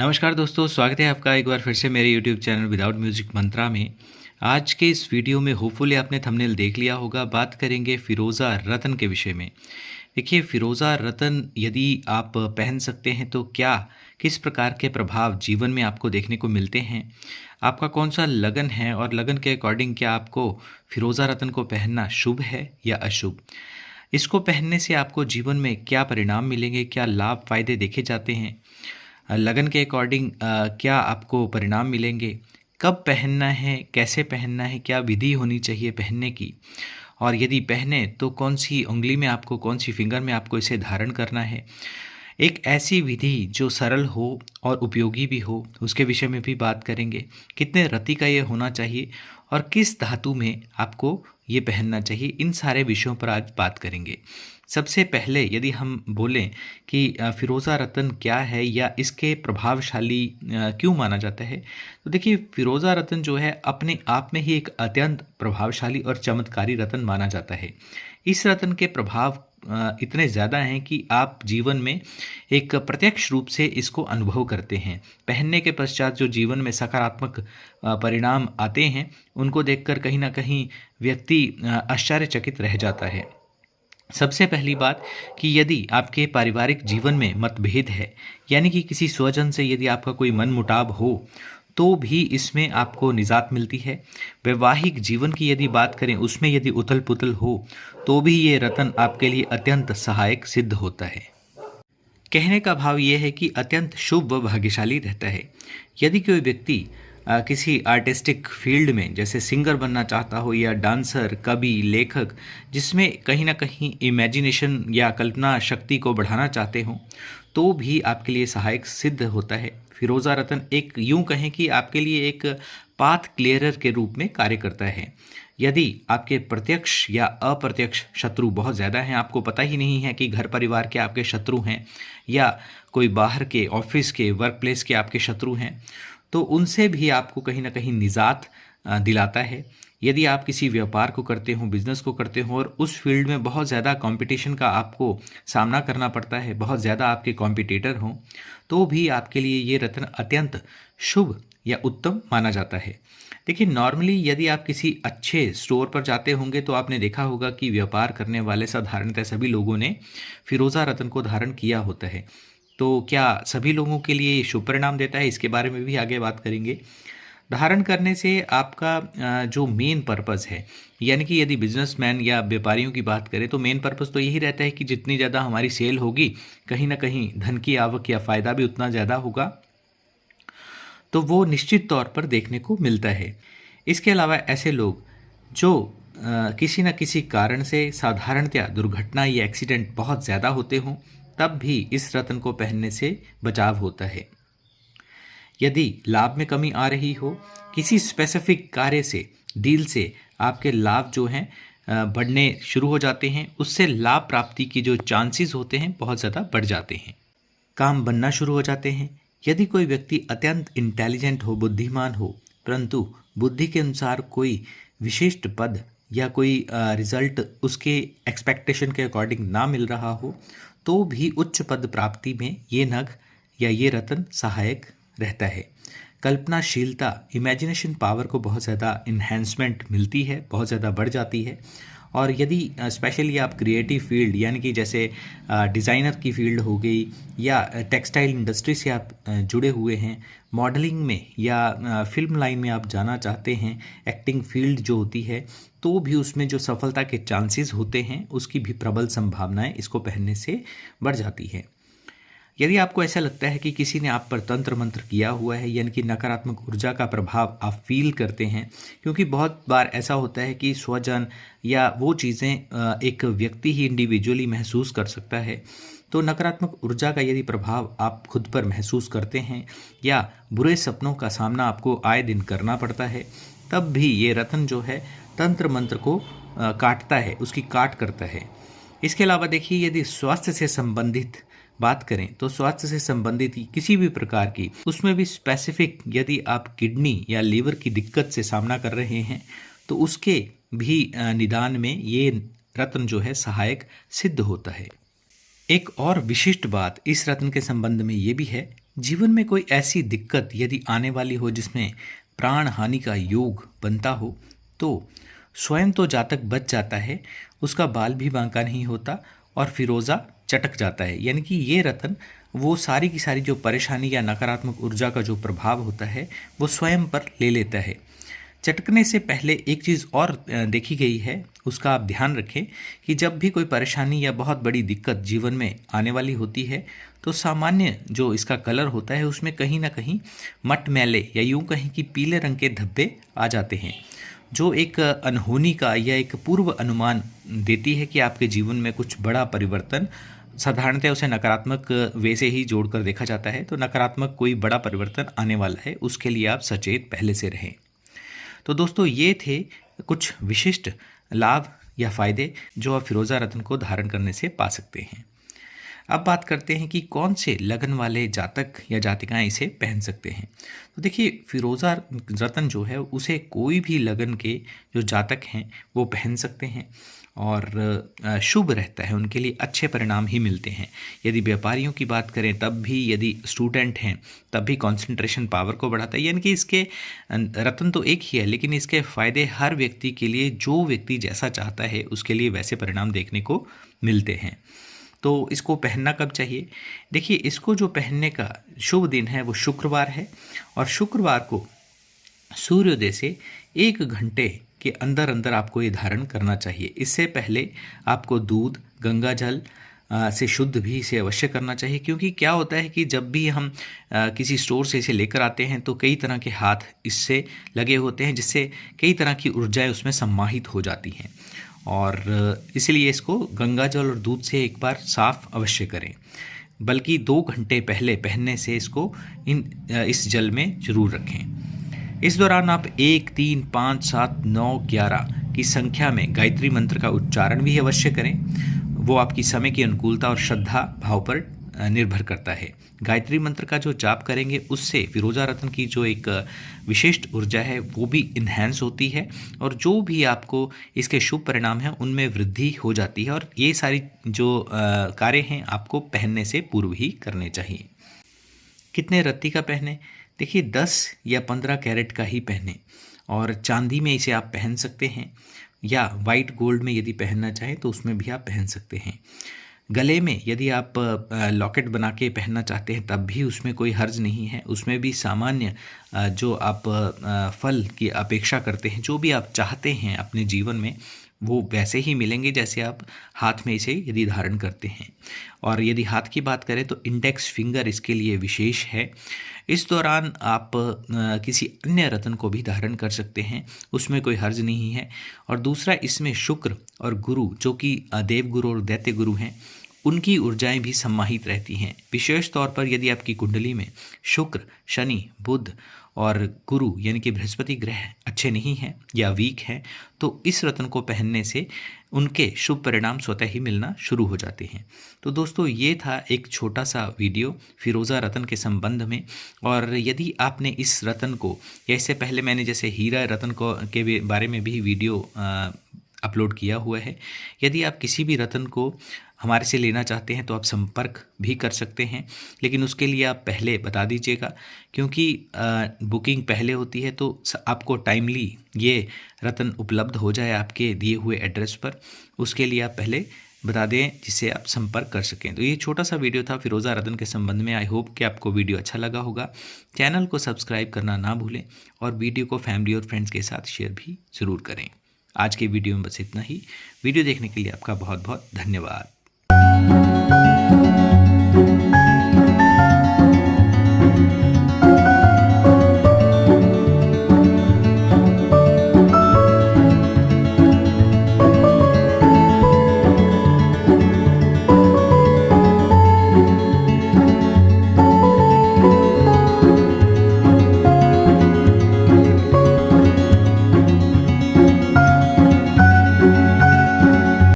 नमस्कार दोस्तों, स्वागत है आपका एक बार फिर से मेरे YouTube चैनल विदाउट म्यूजिक मंत्रा में। आज के इस वीडियो में होपफुली आपने थंबनेल देख लिया होगा। बात करेंगे फिरोज़ा रतन के विषय में। देखिए, फिरोज़ा रतन यदि आप पहन सकते हैं तो क्या किस प्रकार के प्रभाव जीवन में आपको देखने को मिलते हैं? आपका कौन-सा लगन है और लगन के अकॉर्डिंग क्या आपको फिरोज़ा रतन को पहनना शुभ है या अशुभ? इसको पहनने से आपको जीवन में क्या परिणाम मिलेंगे? क्या लाभ फ़ायदे देखे जाते हैं? लगन के अकॉर्डिंग क्या आपको परिणाम मिलेंगे? कब पहनना है? कैसे पहनना है? क्या विधि होनी चाहिए पहनने की? और यदि पहने तो कौन-सी उँगली में आपको, कौन-सी फिंगर में आपको इसे धारण करना है? एक ऐसी विधि जो सरल हो और उपयोगी भी हो, उसके विषय में भी बात करेंगे। कितने रति का ये होना चाहिए और किस धातु में आपको ये पहनना चाहिए, इन सारे विषयों पर आज बात करेंगे। सबसे पहले यदि हम बोलें कि फिरोज़ा रतन क्या है या इसके प्रभावशाली क्यों माना जाता है, तो देखिए फिरोज़ा रतन जो है अपने आप में ही एक अत्यंत प्रभावशाली और चमत्कारी रतन माना जाता है। इस रतन के प्रभाव इतने ज़्यादा हैं कि आप जीवन में एक प्रत्यक्ष रूप से इसको अनुभव करते हैं। पहनने के पश्चात जो जीवन में सकारात्मक परिणाम आते हैं, उनको देखकर कहीं न कहीं व्यक्ति आश्चर्यचकित रह जाता है। सबसे पहली बात कि यदि आपके पारिवारिक जीवन में मतभेद है, यानी कि किसी स्वजन से यदि आपका कोई मनमुटाव हो, तो भी इसमें आपको निजात मिलती है। वैवाहिक जीवन की यदि बात करें, उसमें यदि उथल-पुथल हो, तो भी ये रतन आपके लिए अत्यंत सहायक सिद्ध होता है। कहने का भाव ये है कि अत्यंत शुभ व भाग्यशाली रहता है। यदि कोई व्यक्ति किसी आर्टिस्टिक फील्ड में जैसे सिंगर बनना चाहता हो या डांसर, कवि, लेखक, जिसमें कहीं न कहीं इमेजिनेशन या कल्पना शक्ति को बढ़ाना चाहते हों, तो भी आपके लिए सहायक सिद्ध होता है। फिरोज़ा रतन एक यूँ कहें कि आपके लिए एक पाथ क्लियरर के रूप में कार्य करता है। यदि आपके प्रत्यक्ष या अप्रत्यक्ष शत्रु बहुत ज़्यादा हैं, आपको पता ही नहीं है कि घर परिवार के आपके शत्रु हैं या कोई बाहर के, ऑफिस के, वर्क प्लेस के आपके शत्रु हैं, तो उनसे भी आपको कहीं न कहीं निजात दिलाता है। यदि आप किसी व्यापार को करते हो, बिज़नेस को करते हो और उस फील्ड में बहुत ज़्यादा कॉम्पिटिशन का आपको सामना करना पड़ता है, बहुत ज़्यादा आपके कॉम्पिटिटर हों, तो भी आपके लिए ये रत्न अत्यंत शुभ या उत्तम माना जाता है। देखिए, नॉर्मली यदि आप किसी अच्छे स्टोर पर जाते होंगे तो आपने देखा होगा कि व्यापार करने वाले साधारणतः सभी लोगों ने फिरोज़ा रतन को धारण किया होता है। तो क्या सभी लोगों के लिए शुभ परिणाम देता है? इसके बारे में भी आगे बात करेंगे। धारण करने से आपका जो मेन पर्पज़ है, यानी कि यदि बिजनेसमैन या व्यापारियों की बात करें तो मेन पर्पज़ तो यही रहता है कि जितनी ज़्यादा हमारी सेल होगी, कहीं न कहीं धन की आवक या फ़ायदा भी उतना ज़्यादा होगा, तो वो निश्चित तौर पर देखने को मिलता है। इसके अलावा ऐसे लोग जो किसी न किसी कारण से साधारणतया दुर्घटना या एक्सीडेंट बहुत ज़्यादा होते हों, तब भी इस रत्न को पहनने से बचाव होता है। यदि लाभ में कमी आ रही हो, किसी स्पेसिफिक कार्य से, डील से आपके लाभ जो हैं बढ़ने शुरू हो जाते हैं, उससे लाभ प्राप्ति की जो चांसेस होते हैं बहुत ज़्यादा बढ़ जाते हैं। काम बनना शुरू हो जाते हैं। यदि कोई व्यक्ति अत्यंत इंटेलिजेंट हो, बुद्धिमान हो, परंतु बुद्धि के अनुसार कोई विशिष्ट पद या कोई रिजल्ट उसके एक्सपेक्टेशन के अकॉर्डिंग ना मिल रहा हो, तो भी उच्च पद प्राप्ति में ये नग या ये रत्न सहायक रहता है। कल्पनाशीलता, इमेजिनेशन पावर को बहुत ज़्यादा इन्हेंसमेंट मिलती है, बहुत ज़्यादा बढ़ जाती है। और यदि स्पेशली आप क्रिएटिव फील्ड, यानी कि जैसे डिज़ाइनर की फील्ड हो गई या टेक्सटाइल इंडस्ट्री से आप जुड़े हुए हैं, मॉडलिंग में या फिल्म लाइन में आप जाना चाहते हैं, एक्टिंग फील्ड जो होती है, तो भी उसमें जो सफलता के चांसेस होते हैं, उसकी भी प्रबल संभावनाएं इसको पहनने से बढ़ जाती है। यदि आपको ऐसा लगता है कि किसी ने आप पर तंत्र मंत्र किया हुआ है, यानी कि नकारात्मक ऊर्जा का प्रभाव आप फील करते हैं, क्योंकि बहुत बार ऐसा होता है कि स्वजन या वो चीज़ें एक व्यक्ति ही इंडिविजुअली महसूस कर सकता है, तो नकारात्मक ऊर्जा का यदि प्रभाव आप खुद पर महसूस करते हैं या बुरे सपनों का सामना आपको आए दिन करना पड़ता है, तब भी ये रत्न जो है तंत्र मंत्र को काटता है, उसकी काट करता है। इसके अलावा देखिए, यदि स्वास्थ्य से संबंधित बात करें तो स्वास्थ्य से संबंधित किसी भी प्रकार की, उसमें भी स्पेसिफिक यदि आप किडनी या लीवर की दिक्कत से सामना कर रहे हैं, तो उसके भी निदान में ये रत्न जो है सहायक सिद्ध होता है। एक और विशिष्ट बात इस रत्न के संबंध में ये भी है जीवन में कोई ऐसी दिक्कत यदि आने वाली हो जिसमें प्राण हानि का योग बनता हो, तो स्वयं तो जातक बच जाता है, उसका बाल भी बांका नहीं होता और फिरोज़ा चटक जाता है। यानी कि ये रतन वो सारी की सारी जो परेशानी या नकारात्मक ऊर्जा का जो प्रभाव होता है वो स्वयं पर ले लेता है। चटकने से पहले एक चीज़ और देखी गई है, उसका आप ध्यान रखें कि जब भी कोई परेशानी या बहुत बड़ी दिक्कत जीवन में आने वाली होती है, तो सामान्य जो इसका कलर होता है उसमें कहीं ना कहीं मटमैले या यूं कहीं कि पीले रंग के धब्बे आ जाते हैं, जो एक अनहोनी का या एक पूर्व अनुमान देती है कि आपके जीवन में कुछ बड़ा परिवर्तन, साधारणतः उसे नकारात्मक वे से ही जोड़कर देखा जाता है, तो नकारात्मक कोई बड़ा परिवर्तन आने वाला है, उसके लिए आप सचेत पहले से रहें। तो दोस्तों ये थे कुछ विशिष्ट लाभ या फ़ायदे जो आप फिरोज़ा रत्न को धारण करने से पा सकते हैं। अब बात करते हैं कि कौन से लगन वाले जातक या जातिकाएं इसे पहन सकते हैं। तो देखिए, फिरोज़ा रत्न जो है उसे कोई भी लगन के जो जातक हैं वो पहन सकते हैं और शुभ रहता है, उनके लिए अच्छे परिणाम ही मिलते हैं। यदि व्यापारियों की बात करें तब भी, यदि स्टूडेंट हैं तब भी कंसंट्रेशन पावर को बढ़ाता है। यानी कि इसके रत्न तो एक ही है, लेकिन इसके फ़ायदे हर व्यक्ति के लिए, जो व्यक्ति जैसा चाहता है उसके लिए वैसे परिणाम देखने को मिलते हैं। तो इसको पहनना कब चाहिए? देखिए, इसको जो पहनने का शुभ दिन है वो शुक्रवार है और शुक्रवार को सूर्योदय से 1 घंटे के अंदर अंदर आपको ये धारण करना चाहिए। इससे पहले आपको दूध, गंगा जल से शुद्ध भी इसे अवश्य करना चाहिए, क्योंकि क्या होता है कि जब भी हम किसी स्टोर से इसे लेकर आते हैं तो कई तरह के हाथ इससे लगे होते हैं, जिससे कई तरह की ऊर्जाएं उसमें सम्माहित हो जाती हैं और इसलिए इसको गंगा जल और दूध से एक बार साफ अवश्य करें। बल्कि 2 घंटे पहले पहनने से इसको इस जल में जरूर रखें। इस दौरान आप 1, 3, 5, 7, 9, 11 की संख्या में गायत्री मंत्र का उच्चारण भी अवश्य करें। वो आपकी समय की अनुकूलता और श्रद्धा भाव पर निर्भर करता है। गायत्री मंत्र का जो जाप करेंगे उससे फिरोज़ा रत्न की जो एक विशिष्ट ऊर्जा है वो भी इन्हेंस होती है और जो भी आपको इसके शुभ परिणाम हैं उनमें वृद्धि हो जाती है और ये सारी जो कार्य हैं आपको पहनने से पूर्व ही करने चाहिए। कितने रत्ती का पहने? देखिए, 10 या 15 कैरेट का ही पहने और चांदी में इसे आप पहन सकते हैं या वाइट गोल्ड में यदि पहनना चाहें तो उसमें भी आप पहन सकते हैं। गले में यदि आप लॉकेट बना के पहनना चाहते हैं तब भी उसमें कोई हर्ज नहीं है। उसमें भी सामान्य जो आप फल की अपेक्षा करते हैं, जो भी आप चाहते हैं अपने जीवन में, वो वैसे ही मिलेंगे जैसे आप हाथ में इसे यदि धारण करते हैं। और यदि हाथ की बात करें तो इंडेक्स फिंगर इसके लिए विशेष है। इस दौरान आप किसी अन्य रत्न को भी धारण कर सकते हैं, उसमें कोई हर्ज नहीं है। और दूसरा, इसमें शुक्र और गुरु, जो कि देवगुरु और दैत्य गुरु हैं, उनकी ऊर्जाएं भी सम्माहित रहती हैं। विशेष तौर पर यदि आपकी कुंडली में शुक्र, शनि, बुध और गुरु यानी कि बृहस्पति ग्रह अच्छे नहीं हैं या वीक हैं, तो इस रत्न को पहनने से उनके शुभ परिणाम स्वतः ही मिलना शुरू हो जाते हैं। तो दोस्तों, ये था एक छोटा सा वीडियो फिरोज़ा रत्न के संबंध में। और यदि आपने इस रत्न को, या इससे पहले मैंने जैसे हीरा रत्न को के बारे में भी वीडियो अपलोड किया हुआ है, यदि आप किसी भी रत्न को हमारे से लेना चाहते हैं तो आप संपर्क भी कर सकते हैं, लेकिन उसके लिए आप पहले बता दीजिएगा, क्योंकि बुकिंग पहले होती है तो आपको टाइमली ये रत्न उपलब्ध हो जाए आपके दिए हुए एड्रेस पर। उसके लिए आप पहले बता दें जिससे आप संपर्क कर सकें। तो ये छोटा सा वीडियो था फिरोज़ा रत्न के संबंध में। आई होप कि आपको वीडियो अच्छा लगा होगा। चैनल को सब्सक्राइब करना ना भूलें और वीडियो को फैमिली और फ्रेंड्स के साथ शेयर भी ज़रूर करें। आज के वीडियो में बस इतना ही। वीडियो देखने के लिए आपका बहुत बहुत धन्यवाद।